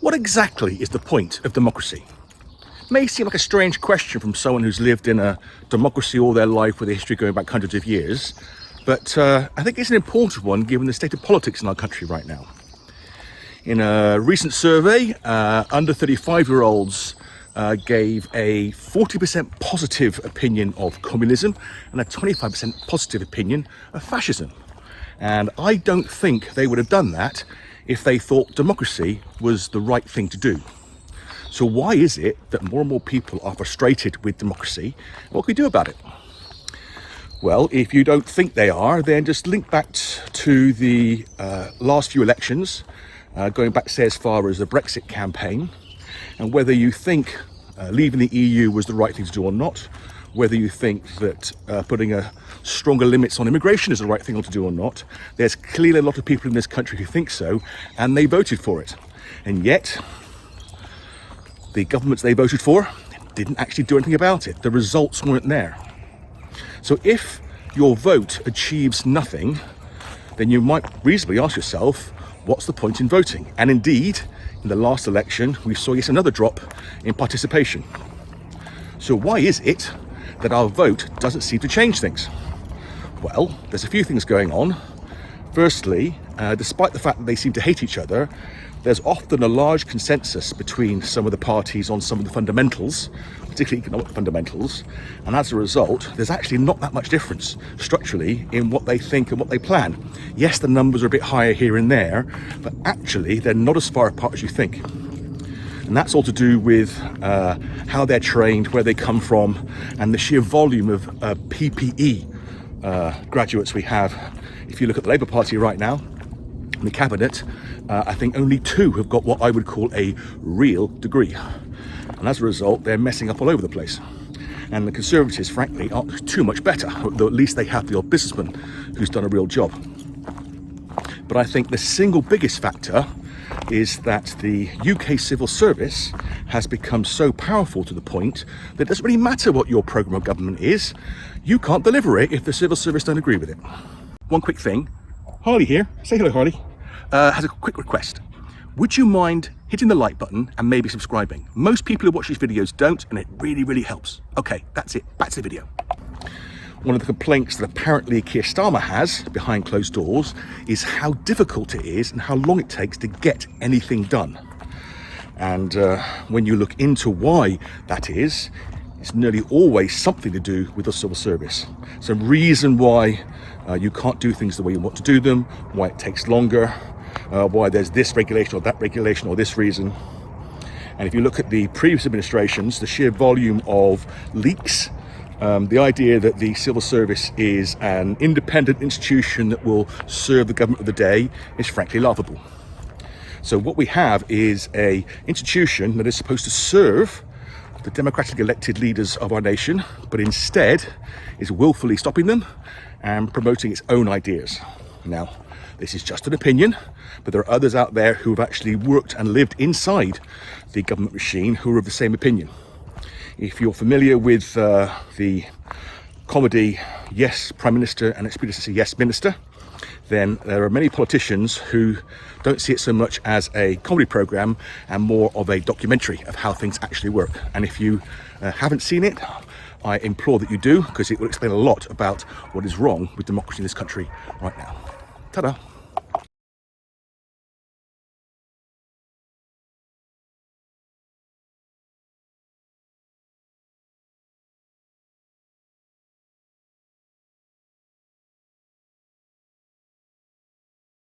What exactly is the point of democracy? It may seem like a strange question from someone who's lived in a democracy all their life with a history going back hundreds of years, but I think it's an important one given the state of politics in our country right now. In a recent survey, under 35-year-olds gave a 40% positive opinion of communism and a 25% positive opinion of fascism. And I don't think they would have done that if they thought democracy was the right thing to do. So why is it that more and more people are frustrated with democracy? What can we do about it? Well, if you don't think they are, then just link back to the last few elections, going back, say, as far as the Brexit campaign, and whether you think leaving the EU was the right thing to do or not, whether you think that putting stronger limits on immigration is the right thing to do or not. There's clearly a lot of people in this country who think so, and they voted for it. And yet, the governments they voted for didn't actually do anything about it. The results weren't there. So if your vote achieves nothing, then you might reasonably ask yourself, what's the point in voting? And indeed, in the last election, we saw yet another drop in participation. So why is it that our vote doesn't seem to change things? Well, there's a few things going on. Firstly, despite the fact that they seem to hate each other, there's often a large consensus between some of the parties on some of the fundamentals, particularly economic fundamentals, and as a result, there's actually not that much difference structurally in what they think and what they plan. Yes, the numbers are a bit higher here and there, but actually they're not as far apart as you think. And that's all to do with how they're trained, where they come from, and the sheer volume of PPE graduates we have. If you look at the Labour Party right now, in the cabinet, I think only 2 have got what I would call a real degree. And as a result, they're messing up all over the place. And the Conservatives, frankly, aren't too much better, though at least they have the old businessman who's done a real job. But I think the single biggest factor is that the UK civil service has become so powerful to the point that it doesn't really matter what your programme of government is, you can't deliver it if the civil service don't agree with it. One quick thing, Harley here, say hello Harley, has a quick request. Would you mind hitting the like button and maybe subscribing? Most people who watch these videos don't, and it really, really helps. Okay, that's it, back to the video. One of the complaints that apparently Keir Starmer has behind closed doors is how difficult it is and how long it takes to get anything done. And when you look into why that is, it's nearly always something to do with the civil service. Some reason why you can't do things the way you want to do them, why it takes longer, why there's this regulation or that regulation or this reason. And if you look at the previous administrations, the sheer volume of leaks, the idea that the civil service is an independent institution that will serve the government of the day is frankly laughable. So what we have is an institution that is supposed to serve the democratically elected leaders of our nation, but instead is willfully stopping them and promoting its own ideas. Now, this is just an opinion, but there are others out there who have actually worked and lived inside the government machine who are of the same opinion. If you're familiar with the comedy Yes Prime Minister and its predecessor Yes Minister, then there are many politicians who don't see it so much as a comedy programme and more of a documentary of how things actually work. And if you haven't seen it, I implore that you do, because it will explain a lot about what is wrong with democracy in this country right now. Ta-da!